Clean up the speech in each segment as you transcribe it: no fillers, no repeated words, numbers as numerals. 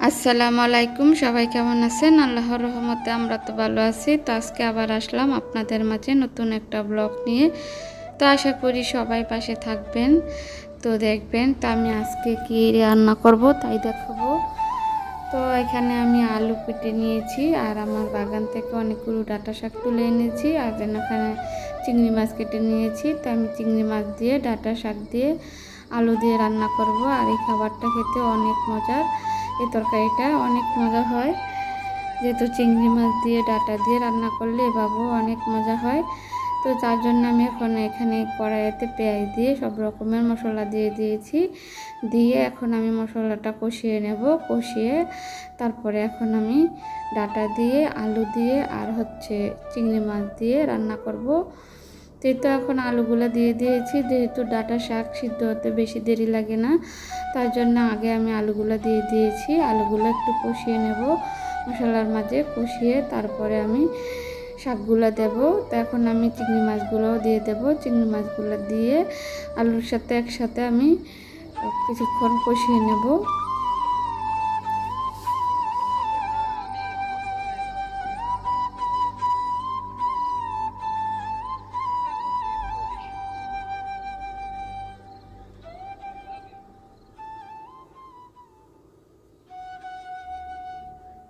আসসালামু আলাইকুম, সবাই কেমন আছেন? আল্লাহর রহমতে আমরা তো ভালো আছি। তো আজকে আবার আসলাম আপনাদের মাঝে নতুন একটা ব্লগ নিয়ে। তো আশা করি সবাই পাশে থাকবেন, তো দেখবেন। তো আমি আজকে কি রান্না করব তাই দেখাবো। তো এখানে আমি আলু কেটে নিয়েছি, আর আমার বাগান থেকে অনেকগুলো ডাঁটা শাক তুলে এনেছি, আর এখানে চিংড়ি মাছ কেটে নিয়েছি। তো আমি চিংড়ি মাছ দিয়ে ডাঁটা শাক দিয়ে আলু দিয়ে রান্না করব। আর এই খাবারটা খেতে অনেক মজার, এই তরকারিটা অনেক মজা হয়, যেহেতু চিংড়ি মাছ দিয়ে ডাঁটা দিয়ে রান্না করলে এভাবেও অনেক মজা হয়। তো তার জন্য আমি এখন এখানে কড়াইতে পেঁয়াজ দিয়ে সব রকমের মশলা দিয়ে দিয়েছি। দিয়ে এখন আমি মশলাটা কষিয়ে নেব। কষিয়ে তারপরে এখন আমি ডাঁটা দিয়ে আলু দিয়ে আর চিংড়ি মাছ দিয়ে রান্না করব। তো এখন আলুগুলো দিয়ে দিয়েছি, যেহেতু ডাঁটা শাক সিদ্ধ হতে বেশি দেরি লাগে না, তার জন্য আগে আমি আলুগুলো দিয়ে দিয়েছি। আলুগুলো একটু কষিয়ে নেব মশলার মাঝে, কষিয়ে তারপরে আমি শাকগুলো দেব। তো এখন আমি চিংড়ি মাছগুলোও দিয়ে দেব। চিংড়ি মাছগুলো দিয়ে আলুর সাথে একসাথে আমি কিছুক্ষণ কষিয়ে নেব।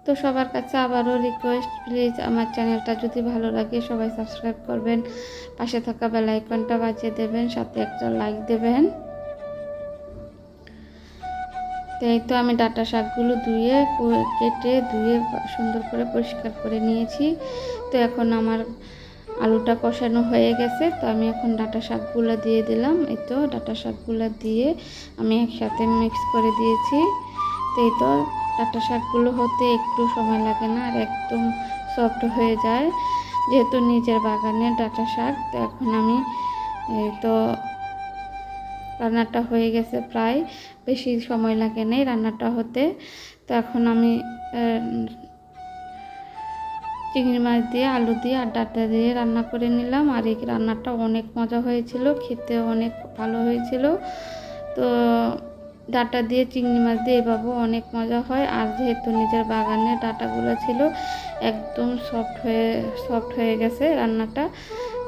তো সবার কাছে আবারও রিকোয়েস্ট, প্লিজ আমার চ্যানেলটা যদি ভালো লাগে সবাই সাবস্ক্রাইব করবেন, পাশে থাকা বেল আইকনটা বাজিয়ে দেবেন, সাথে একটা লাইক দেবেন। তো এই তো আমি ডাঁটা শাকগুলো কেটে ধুয়ে সুন্দর করে পরিষ্কার করে নিয়েছি। তো এখন আমার আলুটা কষানো হয়ে গেছে। তো আমি এখন ডাঁটা শাকগুলো দিয়ে দিলাম। এই তো ডাঁটা শাকগুলো দিয়ে আমি একসাথে মিক্স করে দিয়েছি। তো এই তো ডাঁটা শাকগুলো হতে একটু সময় লাগে না, আর একদম সফট হয়ে যায়, যেহেতু নিজের বাগানের ডাঁটা শাক। তো এখন আমি এই তো রান্নাটা হয়ে গেছে, প্রায় বেশি সময় লাগে নাই রান্নাটা হতে। তো এখন আমি চিংড়ি মাছ দিয়ে আলু দিয়ে আর ডাঁটা দিয়ে রান্না করে নিলাম। আর এই রান্নাটা অনেক মজা হয়েছিল, খেতে অনেক ভালো হয়েছিল। তো ডাঁটা দিয়ে চিংড়ি মাছ দিয়ে এভাবেও অনেক মজা হয়। আর যেহেতু নিজের বাগানের ডাঁটাগুলো ছিল, একদম সফট হয়ে গেছে রান্নাটা।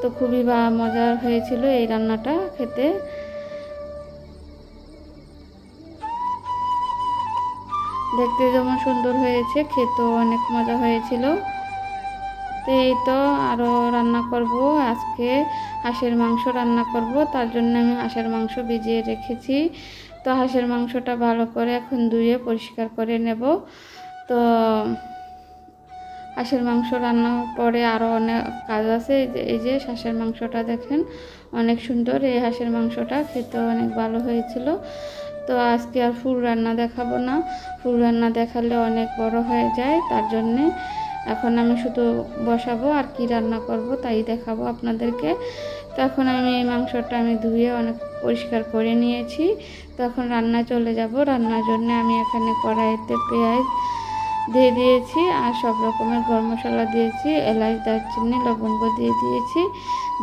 তো খুবই মজার হয়েছিল এই রান্নাটা খেতে। দেখতে যেমন সুন্দর হয়েছে, খেতেও অনেক মজা হয়েছিল। তো এই তো আরও রান্না করব, আজকে হাঁসের মাংস রান্না করব। তার জন্য আমি হাঁসের মাংস ভিজিয়ে রেখেছি। তো হাঁসের মাংসটা ভালো করে এখন ধুয়ে পরিষ্কার করে নেব। তো হাঁসের মাংস রান্নার পরে আরও অনেক কাজ আছে। এই যে হাঁসের মাংসটা দেখেন, অনেক সুন্দর। এই হাঁসের মাংসটা খেতে অনেক ভালো হয়েছিল। তো আজকে আর ফুল রান্না দেখাবো না, ফুল রান্না দেখালে অনেক বড় হয়ে যায়, তার জন্যে এখন আমি শুধু বসাবো আর কি রান্না করব তাই দেখাবো আপনাদেরকে। তো এখন আমি এই মাংসটা ধুয়ে অনেক পরিষ্কার করে নিয়েছি। তো এখন রান্না চলে যাব। রান্নার জন্য আমি এখানে কড়াইতে পেঁয়াজ দিয়ে দিয়েছি, আর সব রকমের গরম মশলা দিয়েছি, এলাচ, দারচিনি, লবঙ্গ দিয়ে দিয়েছি।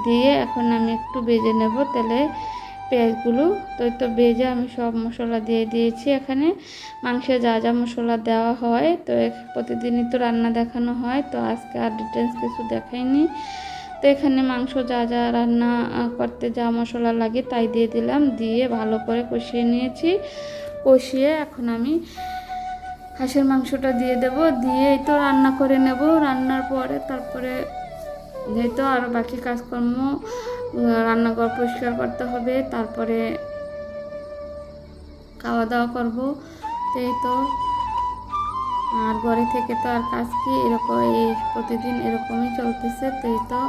দিয়ে এখন আমি একটু ভেজে নেব তেলে পেঁয়াজগুলো। তো ভেজে আমি সব মশলা দিয়ে দিয়েছি। এখানে মাংসে যা যা মশলা দেওয়া হয়, তো প্রতিদিনই তো রান্না দেখানো হয়, তো আজকে আর ডিটেলস কিছু দেখাইনি। তো এখানে মাংস যা যা রান্না করতে যা মশলা লাগে তাই দিয়ে দিলাম, দিয়ে ভালো করে কষিয়ে নিয়েছি। কষিয়ে এখন আমি হাঁসের মাংসটা দিয়ে দেব, দিয়ে এই তো রান্না করে নেব। রান্নার পরে তারপরে যেহেতু আরও বাকি কাজকর্ম, রান্নাঘর পরিষ্কার করতে হবে, তারপরে খাওয়া দাওয়া করব। তো এই তো আর ঘরে থেকে তো আর কাজ কি, এরকম এই প্রতিদিন এরকমই চলতেছে। তো এই তো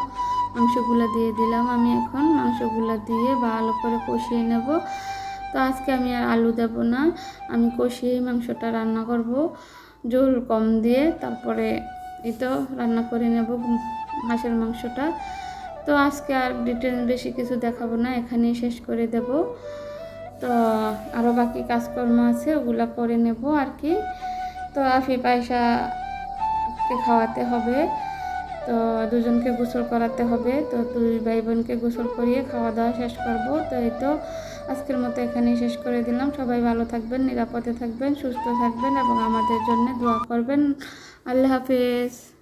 মাংসগুলো দিয়ে দিলাম। আমি এখন মাংসগুলো দিয়ে ভালো করে কষিয়ে নেব। তো আজকে আমি আর আলু দেব না, আমি কষিয়েই মাংসটা রান্না করব, ঝোল কম দিয়ে। তারপরে এই তো রান্না করে নেব হাঁসের মাংসটা। তো আজকে আর ডিটেল বেশি কিছু দেখাবো না, এখানেই শেষ করে দেব। তো আরও বাকি কাজকর্ম আছে, ওগুলো করে নেব আর কি। তো আফি পায়সাকে খাওয়াতে হবে, তো দুজনকে গোসল করাতে হবে। তো দুই ভাই বোনকে গোসল করিয়ে খাওয়া দাওয়া শেষ করব। তো এই তো আজকের মতো এখানেই শেষ করে দিলাম। সবাই ভালো থাকবেন, নিরাপদে থাকবেন, সুস্থ থাকবেন এবং আমাদের জন্য দোয়া করবেন। আল্লাহ হাফেজ।